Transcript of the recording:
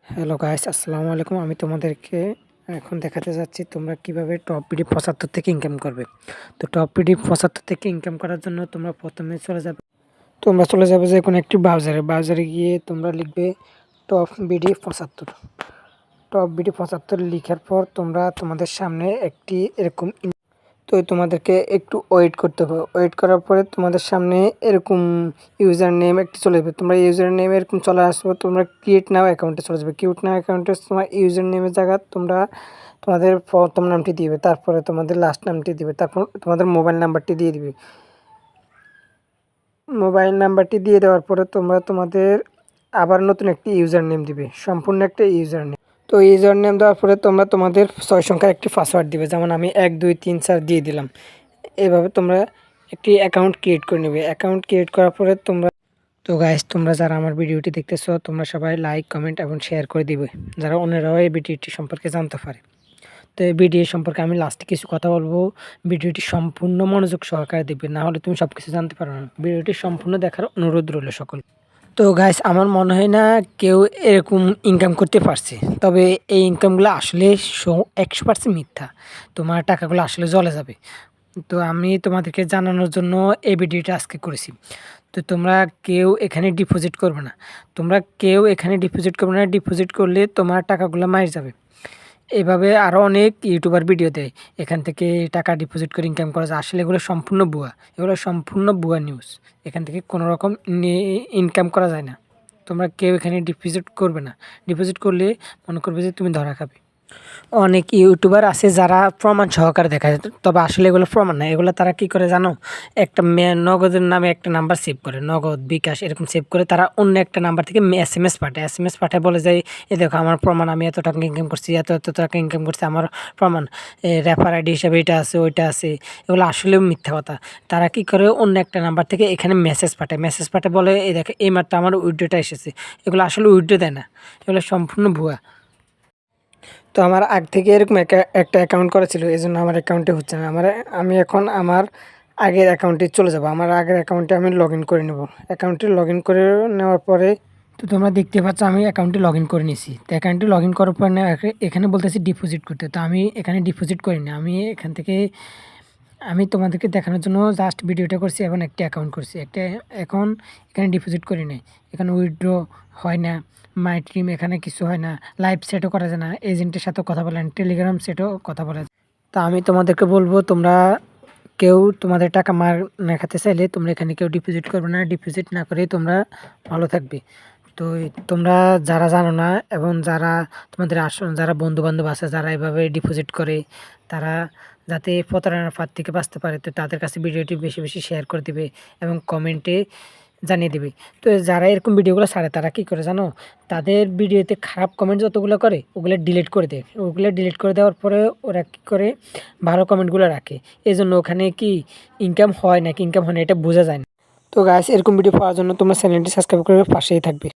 Hello guys, আসসালামু আলাইকুম। আমি তোমাদেরকে এখন দেখাতে যাচ্ছি তোমরা কিভাবে টপ পিডি ৭৫ থেকে ইনকাম করবে। তো টপ পিডি ৭৫ থেকে ইনকাম করার জন্য তোমরা চলে যাবে যে কোনো একটি ব্রাউজারে গিয়ে তোমরা লিখবে টপ বিডি ৭৫। টপ বিডি ৭৫ লিখার পর তোমরা তোমাদের সামনে একটি এরকম তো তোমাদেরকে একটু ওয়েট করতে হবে। ওয়েট করার পরে তোমাদের সামনে এরকম ইউজার নেম একটি চলে যাবে। তোমরা ইউজার নেম এরকম চলে আসবে, তোমরা ক্রিয়েট নাও অ্যাকাউন্টে চলে যাবে। ক্রিয়েট নাও অ্যাকাউন্টে তোমার ইউজার নেমের জায়গা তোমরা তোমাদের প্রথম নামটি দিবে, তারপরে তোমাদের লাস্ট নামটি দিবে, তারপর তোমাদের মোবাইল নাম্বারটি দিয়ে দিবে। মোবাইল নাম্বারটি দিয়ে দেওয়ার পরে তোমরা তোমাদের আবার নতুন একটি ইউজার নেম দিবে, সম্পূর্ণ একটা ইউজার নেম। তো ইউজার নেম দেওয়ার পরে তোমরা তোমাদের ৬ সংখ্যার একটি পাসওয়ার্ড দিবে, যেমন আমি ১ ২ ৩ ৪ দিয়ে দিলাম। এভাবে তোমরা একটি অ্যাকাউন্ট ক্রিয়েট করে নেবে। অ্যাকাউন্ট ক্রিয়েট করার পরে তো গাইস, তোমরা যারা আমার ভিডিওটি দেখতেছো তোমরা সবাই লাইক, কমেন্ট এবং শেয়ার করে দিবে, যারা অন্যরাও এই ভিডিওটি সম্পর্কে জানতে পারে। তো এই ভিডিও সম্পর্কে আমি লাস্টে কিছু কথা বলবো। ভিডিওটি সম্পূর্ণ মনোযোগ সহকারে দেখবে, না হলে তুমি সব কিছু জানতে পারো না। ভিডিওটি সম্পূর্ণ দেখার অনুরোধ রইল সকল। তো গাইস, আমার মনে হয় না কেউ এরকম ইনকাম করতে পারছে। তবে এই ইনকামগুলো আসলে ১০০% মিথ্যা। তোমার টাকাগুলো আসলে জলে যাবে। তো আমি তোমাদেরকে জানানোর জন্য এই ভিডিওটা আজকে করেছি। তো তোমরা কেউ এখানে ডিপোজিট করবে না। ডিপোজিট করলে তোমার টাকাগুলো মাইর যাবে। এভাবে আরও অনেক ইউটিউবার ভিডিও দেয়, এখান থেকে টাকা ডিপোজিট করে ইনকাম করা যায়। আসলে এগুলো সম্পূর্ণ ভুয়া। এগুলো সম্পূর্ণ ভুয়া নিউজ। এখান থেকে কোনো রকম ইনকাম করা যায় না। তোমরা কেউ এখানে ডিপোজিট করবে না। ডিপোজিট করলে মনে করবে যে তুমি ধরা খাবে। অনেক ইউটিউবার আছে যারা প্রমাণ সহকারে দেখায়, তবে আসলে এগুলো প্রমাণ না। এগুলো তারা কী করে জানো? একটা নগদের নামে একটা নাম্বার সেভ করে, নগদ, বিকাশ এরকম সেভ করে তারা অন্য একটা নাম্বার থেকে এসএমএস পাঠায়, বলে যায় এ দেখো আমার প্রমাণ, আমি এত টাকা ইনকাম করছি, এত টাকা ইনকাম করছি, আমার প্রমাণ, রেফার আইডি হিসাবে এটা আছে ওইটা আছে। এগুলো আসলেও মিথ্যা কথা। তারা কী করে অন্য একটা নাম্বার থেকে এখানে মেসেজ পাঠায়, বলে এই দেখো এইমাত্র আমার উইড্রোটা এসেছে। এগুলো আসলে উইড্রো দেয় না, এগুলো সম্পূর্ণ ভুয়া। তো আমার আগ থেকে এরকম একটা অ্যাকাউন্ট করা ছিল, এজন্য আমার অ্যাকাউন্টে হচ্ছে না। আমি এখন আমার আগের অ্যাকাউন্টে চলে যাব। আমার আগের অ্যাকাউন্টে আমি লগ ইন করে নেব। অ্যাকাউন্টে লগ ইন করে নেওয়ার পরে তো তোমরা দেখতে পাচ্ছ আমি অ্যাকাউন্টে লগ ইন করে নিয়েছি। তো অ্যাকাউন্টে লগ ইন করার পর না এখানে বলতেছি ডিপোজিট করতে। তো আমি এখানে ডিপোজিট করিনি। আমি তোমাদেরকে দেখানোর জন্য জাস্ট ভিডিওটা করছি, এখন একটি অ্যাকাউন্ট করছি। এখন এখানে ডিপোজিট করি নাই, এখানে উইথড্র হয় না, মাই ট্রিম এখানে কিছু হয় না, লাইভ সেটও করা যায় না, এজেন্টের সাথেও কথা বলেন, টেলিগ্রাম সেটও কথা বলা যায়। তা আমি তোমাদেরকে বলবো, তোমরা কেউ তোমাদের টাকা মার না খেতে চাইলে তোমরা এখানে কেউ ডিপোজিট করবে না। ডিপোজিট না করে তোমরা ভালো থাকবে। তো তোমরা যারা জানো না এবং তোমাদের যারা বন্ধু-বান্ধব আছে যারা এভাবে ডিপোজিট করে, তারা যাতে প্রতারণার ফাঁদ থেকে বাঁচতে পারে, তো তাদের কাছে ভিডিওটি বেশি বেশি শেয়ার করে দিবে এবং কমেন্টে জানিয়ে দিবে। তো যারা এরকম ভিডিওগুলো ছাড়ে তারা কী করে জানো? তাদের ভিডিওতে খারাপ কমেন্ট যতগুলো করে ওগুলো ডিলিট করে দেয়। ওগুলো ডিলিট করে দেওয়ার পরে ওরা কী করে? ভালো কমেন্টগুলো রাখে। এজন্য ওখানে কি ইনকাম হয় নাকি ইনকাম হয় না এটা বোঝা যায় না। তো গাইস, এরকম ভিডিও পাওয়ার জন্য তোমরা চ্যানেলটি সাবস্ক্রাইব করে পাশেই থাকবে।